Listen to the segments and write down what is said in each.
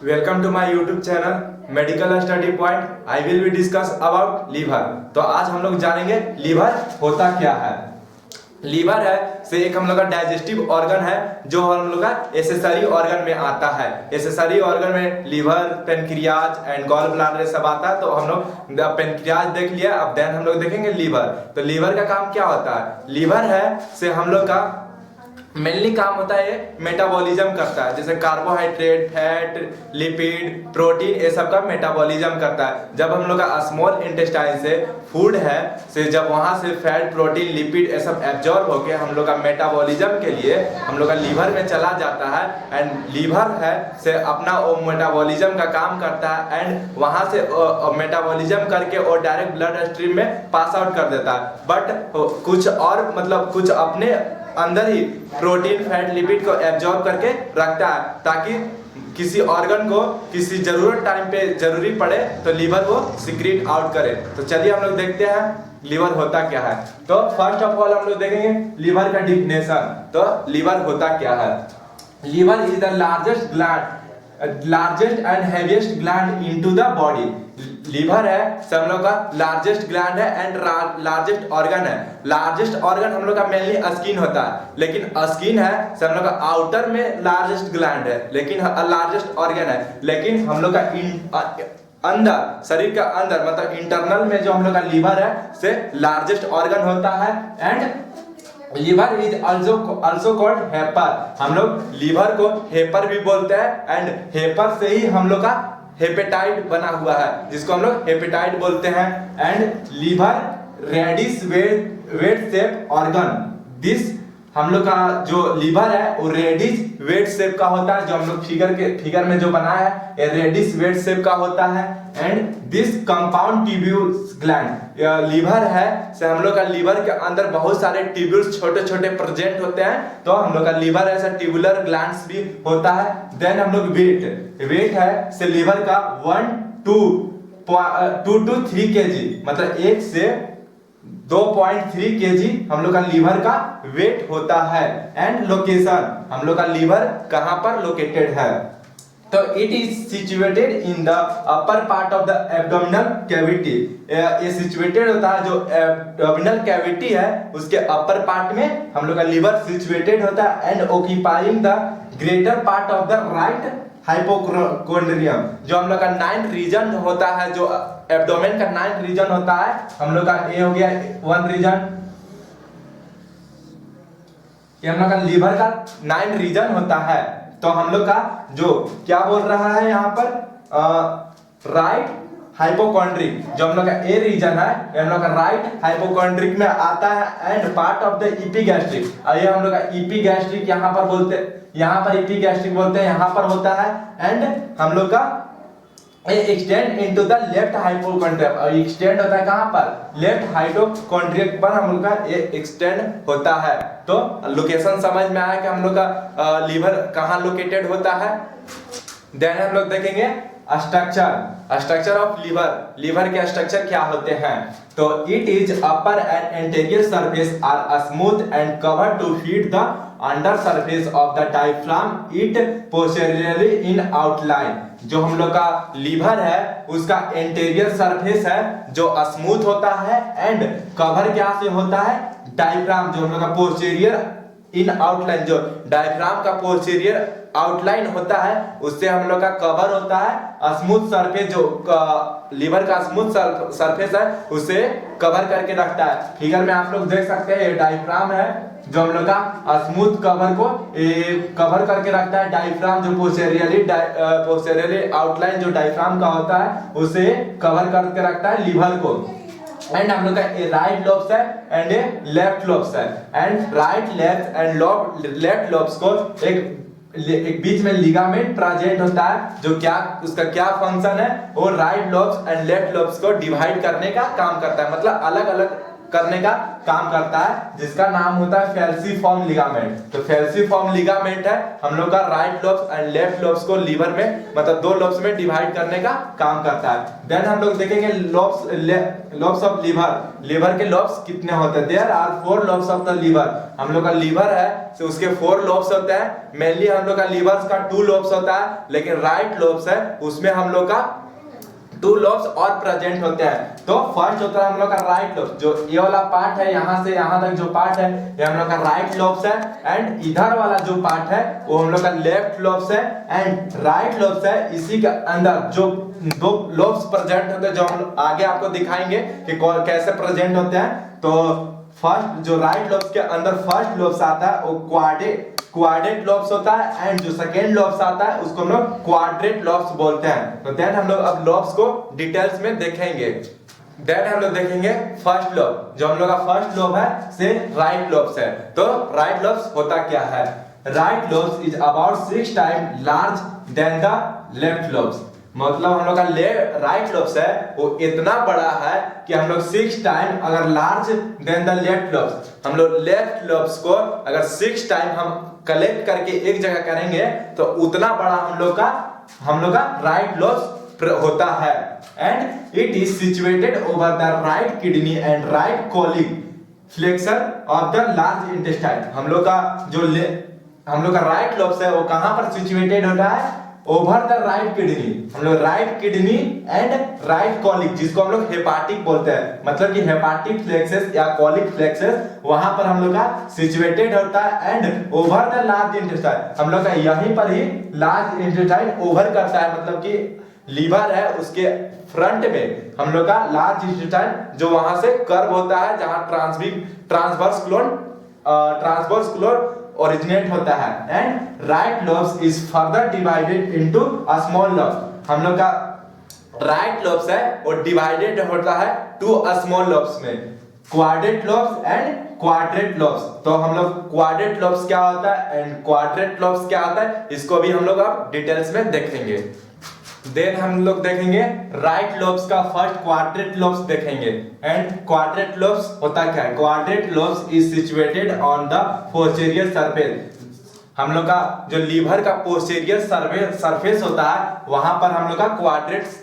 Welcome to my YouTube channel medical study point. I will be discuss about liver. तो आज हम लोग जानेंगे लीवर होता क्या है। लीवर है से एक हम लोग का डाइजेस्टिव ऑर्गन है जो हम लोग का एसेसरी ऑर्गन में आता है। एसेसरी ऑर्गन में liver, pancreas and gall bladder सब आता है। तो हम लोग पेनक्रियाज देख लिया, अब देन हम लोग देखेंगे लीवर। तो लीवर का काम क्या होता है? लीवर है से हम लोग का मेनली काम होता है, ये मेटाबॉलिज्म करता है, जैसे कार्बोहाइड्रेट, फैट, लिपिड, प्रोटीन, ये सब का मेटाबॉलिज्म करता है। जब हम लोग का स्मॉल इंटेस्टाइन से फूड है से जब वहां से फैट, प्रोटीन, लिपिड ये सब एब्जॉर्ब होके हम लोग का मेटाबॉलिज्म के लिए हम लोग का लीवर में चला जाता है। एंड लीवर है से अपना वो मेटाबॉलिज्म का काम करता है एंड वहां से मेटाबॉलिज्म करके वो डायरेक्ट ब्लड स्ट्रीम में पास आउट कर देता है। बट कुछ और मतलब कुछ अपने अंदर ही प्रोटीन, फैट, लिपिड को एब्जॉर्ब करके रखता है ताकि किसी ऑर्गन को किसी जरूरत टाइम पे जरूरी पड़े तो लीवर वो सिक्रीट आउट करे। तो चलिए हम लोग देखते हैं लीवर होता क्या है। तो फर्स्ट ऑफ ऑल हम लोग देखेंगे लीवर का डिफिनेशन। तो लीवर होता क्या है? Liver is the largest and heaviest gland into the body. Liver है सब लोग का लार्जेस्ट ग्लैंड है एंड लार्जेस्ट ऑर्गन है। लार्जेस्ट ऑर्गन हम लोग का मेनली स्किन होता है, लेकिन स्किन है सब लोग का आउटर में लार्जेस्ट ग्लैंड है, लेकिन लार्जेस्ट ऑर्गन है। लेकिन हम लोग का अंदर शरीर का अंदर मतलब इंटरनल में जो हम लोग का लीवर है से लार्जेस्ट ऑर्गन होता है। And liver is also called hepar. हम लोग लीवर को हेपर भी बोलते हैं एंड हेपर से ही हम लोग का हेपेटाइट बना हुआ है जिसको हम लोग हेपेटाइट बोलते हैं। And liver reddish wedge shape organ. This हम लोग का जो लीवर है वो रेडिश वेट शेप का होता है, जो हम लोग फिगर में जो बनाया है ये रेडिश वेट शेप का होता है। And this compound tubules gland. Liver है से हम लोग का लीवर के अंदर बहुत सारे ट्यूब्यूल्स छोटे छोटे प्रेजेंट होते हैं। तो हम लोग का लीवर ऐसा ट्यूबुलर ग्लैंड्स भी होता है। देन हम लोग वेट है से लीवर का 1 to 3 kg मतलब 1 से 2.3 kg हम लोग का लीवर का वेट होता है। एंड लोकेशन हम लोग का लीवर कहां पर लोकेटेड है? तो it is situated in the upper part of the abdominal cavity. ये सिचुएटेड होता है, जो एब्डोमिनल कैविटी है उसके अपर पार्ट में हम लोग का लीवर सिचुएटेड होता है। And occupying the greater part of the right hypochondrium. जो हम लोग का 9th रीजन होता है, जो एब्डोमेन का 9th रीजन होता है, हम लोग का ए हो गया 1 रीजन, ये हम लोग का लीवर का 9th रीजन होता है। तो हम लोग का जो क्या बोल रहा है यहाँ पर राइट हाइपोकॉन्ड्रिक, जो हम लोग का ए रीजन है ये हम लोग का राइट हाइपोकॉन्ड्रिक में आता है। एंड पार्ट ऑफ द इपीगैस्ट्रिक, ये हम लोग का इपीगैस्ट्रिक यहाँ पर बोलते हैं, यहाँ पर इपीगैस्ट्रिक बोलते हैं, यहाँ पर होता है। एंड हम लोग का extend into the left hypochondrium, और एक्सटेंड होता है कहां पर? लेफ्ट हाइपोकॉन्ड्रियम पर हम लोग का एक्सटेंड होता है। तो लोकेशन समझ में आया कि हम लोग का लीवर कहां लोकेटेड होता है। देन हम लोग देखेंगे स्ट्रक्चर ऑफ लीवर। लीवर के स्ट्रक्चर क्या होते हैं? तो it is upper and anterior surface are smooth and cover to feed the under surface of the diaphragm. It posteriorly in outline. जो हम लोग का लीवर है उसका इंटीरियर सरफेस है जो स्मूथ होता है एंड कवर क्या से होता है? डायफ्राम। जो हम लोग का पोस्टेरियर इन आउटलाइन, जो डायफ्राम का पोस्टेरियर आउटलाइन होता है उससे हम लोग का कवर होता है। स्मूथ सरफेस, जो लीवर का स्मूथ सरफेस है उसे कवर करके रखता है। फिगर में आप लोग देख सकते हैं ये डायफ्राम है जो हम लोग का स्मूथ कवर को कवर करके रखता है। डायफ्राम जो पोस्टेरियरली आउटलाइन जो डायफ्राम का होता है उसे कवर करके रखता है लीवर को। एंड हम लोग का राइट लोब्स है एंड लेफ्ट लोब्स है। And right, left and left lobes को एक बीच में लिगामेंट प्रेजेंट होता है, जो क्या उसका क्या फंक्शन है? वो right lobes and left lobes को डिवाइड करने का काम करता है। मतलब अलग अलग करने का काम करता है, जिसका नाम होता है फैल्सीफॉर्म लिगामेंट। तो फैल्सीफॉर्म लिगामेंट है हम लोग का right lobes and left lobes को लीवर में मतलब दो लोब्स में डिवाइड करने का काम करता है। देन हम लोग देखेंगे लोब्स ऑफ लीवर के लोब्स कितने होते हैं। There are 4 lobes of the liver. हम लोग का लीवर है तो उसके 4 लोब्स होते हैं। मेनली हम लोग का लीवर्स का 2 लोब्स होता है, लेकिन राइट लोब्स है उसमें हम लोग का 2 लोब्स और प्रेजेंट होते हैं। तो फर्स्ट होता है हम लोग का राइट लोब, जो ये वाला पार्ट है यहां से यहां तक जो पार्ट है ये हम लोग का राइट लोब्स है, एंड इधर वाला जो पार्ट है वो हम लोग का लेफ्ट लोब्स है एंड राइट लोब्स है। इसी के अंदर जो 2 लोब्स प्रेजेंट होते हैं जो हम आगे आपको दिखाएंगे कि कैसे प्रेजेंट होते हैं। तो फर्स्ट जो राइट लोब्स के अंदर फर्स्ट लोब्स आता है वो क्वाड्रेट लोब्स होता है, एंड जो सेकेंड लोब्स आता है उसको हम लोग क्वाड्रेट लोब्स बोलते हैं। तो देन हम लोग अब लोब्स को डिटेल्स में देखेंगे। देन हम लोग देखेंगे फर्स्ट लोब, जो हम लोग का फर्स्ट लोब है से राइट लोब्स है। तो राइट लोब्स होता क्या है। Right lobes is about 6 time large than the left lobes. मतलब हम लोग का राइट लोब्स है वो इतना बड़ा है कि हम लोग 6 टाइम अगर large than the left lobes, हम लोग लेफ्ट लोब्स को अगर 6 टाइम हम कलेक्ट करके एक जगह करेंगे तो उतना बड़ा हम लोग का राइट लोब्स होता है। And it is situated over the right kidney and right colic flexor of the large intestine. हम लोग का राइट लोब्स है वो कहां पर सिचुएटेड होता है, ओवर द राइट किडनी। हम लोग right kidney and right colic, जिसको हम लोग हेपाटिक बोलते हैं, मतलब कि हेपाटिक फ्लेक्सस या कॉलिक फ्लेक्सस वहां पर हम लोग का सिचुएटेड होता है। And over the large intestine, हम लोग का यहीं पर ही लार्ज इंटेस्टाइन ओवर करता है, मतलब कि लीवर है उसके फ्रंट में हम लोग का लार्ज इंटेस्टाइन जो वहां से कर्व होता है, जहां ट्रांसवर्स क्लोन ओरिजिनेट होता है। And right lobes is further divided into a small lobes. हम लोग का राइट लोब्स है वो डिवाइडेड होता है 2 स्मॉल लोब्स में, quadrate lobes and quadrate lobes. तो हम लोग क्वाड्रेट लोब्स क्या होता है एंड क्वाड्रेट लोब्स क्या होता है इसको भी हम लोग अब डिटेल्स में देखेंगे। देन हम लोग देखेंगे राइट लोब्स का फर्स्ट क्वाड्रेट लोब्स देखेंगे। एंड क्वाड्रेट लोब्स होता क्या है। Quadrate lobes is situated on the posterior surface. हम लोग का जो लीवर का पोस्टीरियर सरफेस होता है वहां पर हम लोग का क्वाड्रेट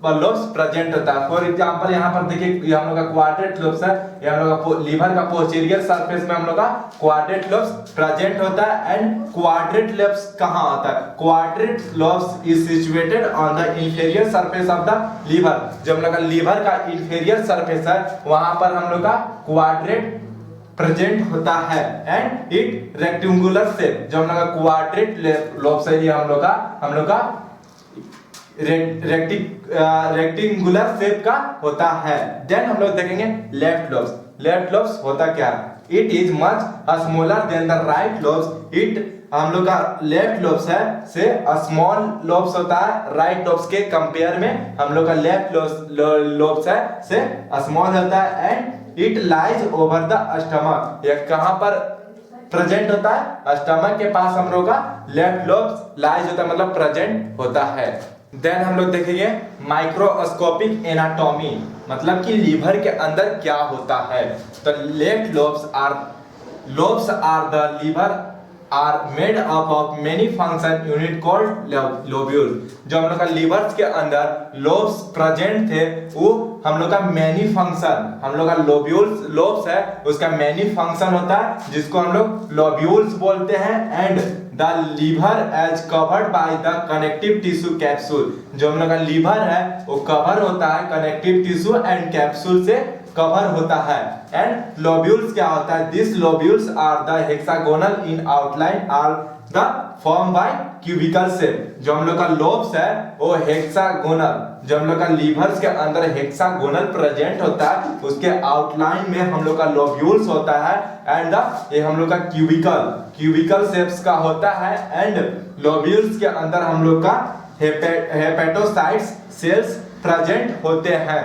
लोब्स प्रेजेंट होता है। फॉर एग्जांपल यहाँ पर देखिए ये हम लोग का क्वाड्रेट लोब्स है, ये हम लोग का लीवर का पोस्टीरियर सरफेस में हम लोग का क्वाड्रेट लोब्स प्रेजेंट होता है। एंड क्वाड्रेट लोब्स कहाँ होता है, quadrate lobes is situated on the inferior surface of the liver. जो हम लोग का लीवर का इंफीरियर सरफेस है वहां पर हम लोग का क्वाड्रेट प्रेजेंट होता है। एंड इट रेक्टेंगुलर शेप, जो हम लोग का क्वाड्रेट लोब्स है ये हम लोग का रेक्टेंगुलर शेप का होता है। देन हम लोग देखेंगे लेफ्ट लोब्स। लेफ्ट लोब्स होता क्या, it is much smaller than the right lobes. It हम लोग का लेफ्ट लोब्स है से स्मॉल लोब्स होता है राइट लोब्स के कंपेयर में। हम लोग का लेफ्ट लोब्स है से स्मॉल होता है। And it lies over the stomach, यह कहां पर प्रेजेंट होता है, स्टमक के पास हम लोग का लेफ्ट लोब्स लाइज होता है, मतलब प्रेजेंट होता है। देन हम लोग देखेंगे माइक्रोस्कोपिक एनाटॉमी, मतलब कि लीवर के अंदर क्या होता है। तो left lobes are the liver are made up of many function unit called lobules. जो हम लोग का लीवर्स के अंदर लोब्स प्रेजेंट थे वो हम लोग का मैनी फंक्शन, हम लोग का लोब्स है उसका मैनी फंक्शन होता है जिसको हम लोग लोब्यूल्स बोलते हैं। And the liver is covered by the connective tissue capsule. जो हम लोग का लीवर है वो कवर होता है कनेक्टिव टिश्यू एंड कैप्सूल से कवर होता है। एंड लोब्यूल्स क्या होता है, this lobules are the hexagonal in outline are the form by cubical shape. जो हम लोग का लोब्स है वो हेक्सागोनल, जो हम लोग का लीवर्स के अंदर हेक्सागोनल प्रेजेंट होता है उसके आउटलाइन में हम लोग का लोब्यूल्स होता है। एंड ये हम लोग का क्यूबिकल शेप्स का होता है। एंड लोब्यूल्स के अंदर हम लोग का हेपेटोसाइट्स सेल्स प्रेजेंट होते हैं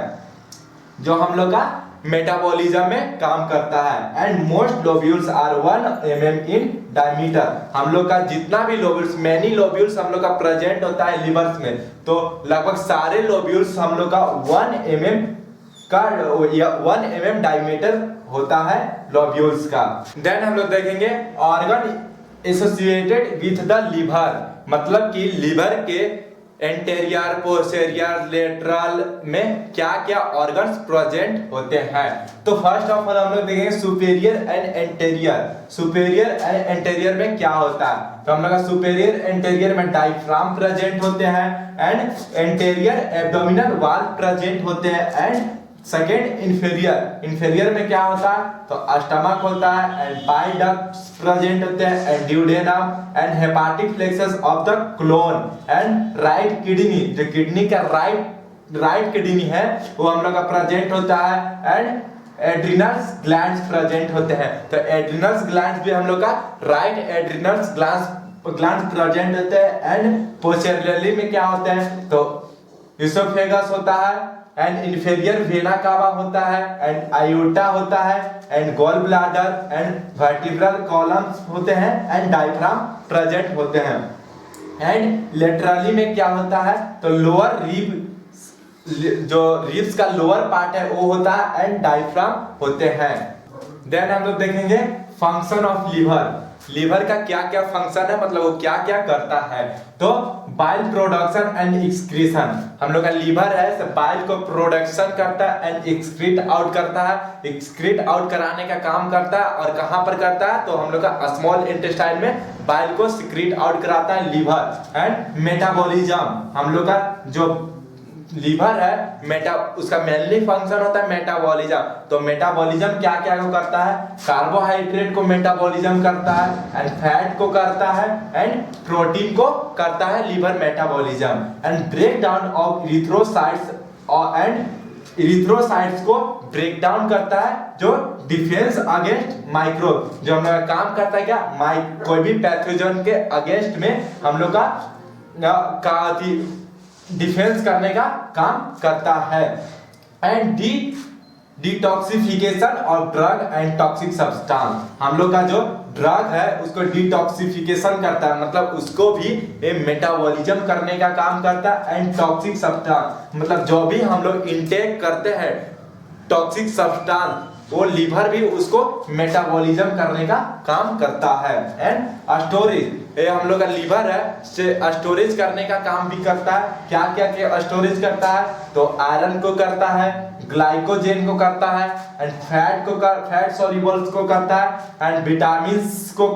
जो हम लोग का मेटाबॉलिज्म में काम करता है। And most lobules are 1 mm in diameter. हम लोग का जितना भी लोब्यूल्स मैनी लोब्यूल्स हम लोग का प्रेजेंट होता है लिवर्स में, तो लगभग सारे लोब्यूल्स हम लोग का 1 mm डायमीटर होता है लोब्यूल्स का। देन हम लोग देखेंगे organ associated with the liver, मतलब कि लीवर के एंटेरियर, पोस्टेरियर, लेटरल में क्या क्या ऑर्गन्स प्रेजेंट होते हैं। तो फर्स्ट ऑफ ऑल हम लोग देखेंगे superior end anterior. Superior end anterior में क्या होता है, तो हम लोग का सुपेरियर एंटेरियर में डायफ्राम प्रेजेंट होते हैं एंड एंटेरियर एब्डोमिनल वाल प्रेजेंट होते हैं एंड सेकेंड इंफेरियर में क्या होता है, तो स्टमक होता है एंड बाइल डक्ट्स प्रेजेंट होते हैं and duodenum and hepatic plexus of the colon and right kidney, जो किडनी का राइट किडनी है वो हम लोग का प्रेजेंट होता है एंड एड्रिनल्स ग्लैंड्स प्रेजेंट होते हैं। तो एड्रिनल्स ग्लैंड्स भी हम लोग का राइट एड्रिनल्स ग्लैंड्स प्रेजेंट होते हैं एंड पोस्टेरियरली में क्या होते हैं, तो इसोफेगस होता है एंड इंफेरियर वेना कावा होता है एंड आयोटा होता है and gall bladder and vertebral columns होते हैं एंड डायफ्राम प्रेजेंट होते हैं एंड लेटरली में क्या होता है, तो लोअर रिब, जो रिब्स का लोअर पार्ट है वो होता है एंड डायफ्राम होते हैं। देन हम लोग देखेंगे फंक्शन ऑफ लीवर। लीवर का क्या क्या फंक्शन है, मतलब वो क्या क्या करता है, तो बाइल प्रोडक्शन एंड एक्सक्रीशन। हम लोग का लीवर है तो बाइल को प्रोडक्शन करता है एंड एक्सक्रीट आउट करता है, एक्सक्रीट आउट कराने का काम करता है और कहां पर करता है, तो हम लोग का स्मॉल इंटेस्टाइन में बाइल को सिक्रीट आउट कराता है लीवर एंड मेटाबॉलिज्म। हम लोग का जो लीवर है उसका मेनली फंक्शन होता है मेटाबॉलिज्म। तो मेटाबॉलिज्म क्या क्या को करता है, कार्बोहाइड्रेट को मेटाबॉलिज्म करता है एंड फैट को करता है एंड प्रोटीन को करता है liver metabolism and break down of erythrocytes and erythrocytes को ब्रेक डाउन करता है, जो डिफेंस अगेंस्ट माइक्रोब, जो हम लोग काम करता है क्या, कोई भी पैथोजन के अगेंस्ट में हम लोग का डिफेंस करने का काम करता है and detoxification of drug and toxic substance. हम लोग का जो ड्रग है उसको डिटॉक्सिफिकेशन करता है, मतलब उसको भी मेटाबॉलिज्म करने का काम करता है एंड टॉक्सिक सब्सटेंस, मतलब जो भी हम लोग इनटेक करते हैं टॉक्सिक सब्सटेंस वो लीवर भी उसको मेटाबॉलिज्म करने का काम करता है एंड स्टोरेज। ये हम लोग का लीवर है से स्टोरेज करने का काम भी करता है। क्या क्या क्या स्टोरेज करता है, तो आयरन को करता है, ग्लाइकोजन को करता है एंड फैट सॉल्युबल्स को करता है एंड विटामिन्स को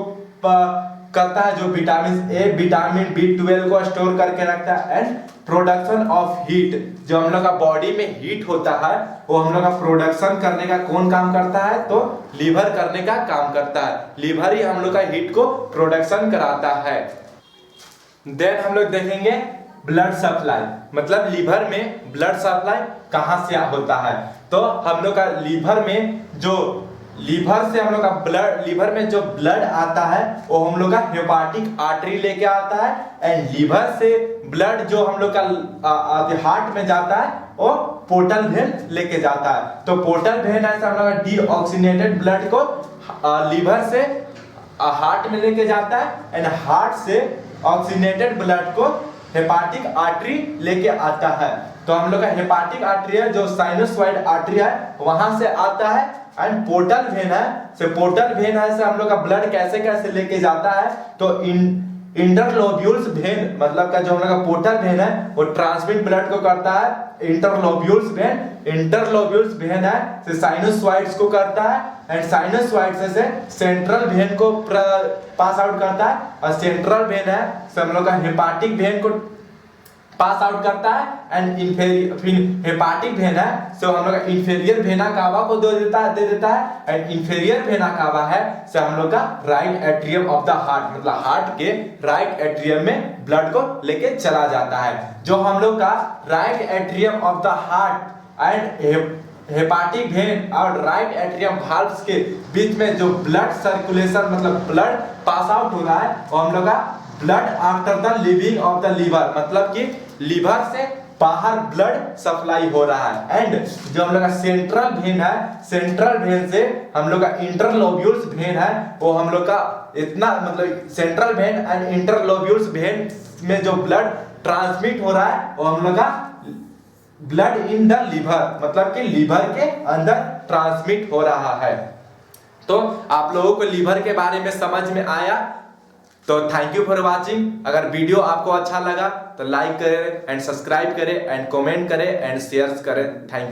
करता है, जो विटामिन ए, विटामिन B12 को स्टोर करके रखता है एंड प्रोडक्शन ऑफ हीट, जो हम लोग का बॉडी में हीट होता है वो हम लोग का प्रोडक्शन करने का कौन काम करता है, तो लीवर करने का काम करता है। लीवर ही हम लोग का हीट को प्रोडक्शन कराता है। देन हम लोग देखेंगे ब्लड सप्लाई, मतलब लीवर में ब्लड सप्लाई कहां से होता है, तो हम लोग का लीवर में जो लीवर से हम लोग का ब्लड, लीवर में जो ब्लड आता है वो हम लोग का हेपाटिक आर्टरी लेके आता है एंड लीवर से ब्लड जो हम लोग का हार्ट में जाता है वो पोर्टल वेन लेके जाता है। तो पोर्टल वेन ऐसा हम लोग का डीऑक्सीनेटेड ब्लड को लीवर से हार्ट में लेके जाता है एंड हार्ट से ऑक्सीनेटेड ब्लड को हेपाटिक आर्टरी लेके आता है। तो हम लोग का हेपाटिक आर्टरी है जो साइनोसॉइड आर्टरी है वहां से आता है एंड पोर्टल वेन है से पोर्टल वेन है से हम लोग का ब्लड कैसे कैसे लेके जाता है, तो इंटरलोब्यूल्स वेन, मतलब का जो हम लोग का पोर्टल वेन है वो ट्रांसमिट ब्लड को करता है। इंटरलोब्यूल्स वेन है से साइनोसॉइड्स को करता है एंड साइनोसॉइड्स से सेंट्रल वेन को पास आउट करता है और सेंट्रल वेन है से हम लोग का हेपाटिक वेन को पास आउट करता है एंड हेपाटिक वेन है सो हम लोग का इंफेरियर वेना कावा को दे देता है एंड इंफेरियर वेना कावा है से हम लोग का right atrium of the heart, मतलब हार्ट के राइट एट्रियम में ब्लड को लेके चला जाता है। जो हम लोग का right atrium of the heart and hepatic vein और राइट एट्रियम वाल्व्स के बीच में जो ब्लड सर्कुलेशन, मतलब ब्लड पास आउट हो रहा है वो हम लोग का blood after the leaving of the liver, मतलब कि लीवर से बाहर ब्लड सप्लाई हो रहा है एंड जो हम लोग का सेंट्रल वेन है, सेंट्रल वेन से हम लोग का इंटरलोब्यूल्स वेन है वो हम लोग का इतना, मतलब सेंट्रल वेन एंड इंटरलोब्यूल्स वेन में जो ब्लड ट्रांसमिट हो रहा है वो हम लोग का ब्लड इन द लीवर, मतलब कि लीवर के अंदर ट्रांसमिट हो रहा है। तो आप लोगों को लीवर के बारे में समझ में आया, तो थैंक यू फॉर वॉचिंग। अगर वीडियो आपको अच्छा लगा तो लाइक करें एंड सब्सक्राइब करें एंड कमेंट करें एंड शेयर करें। Thank you.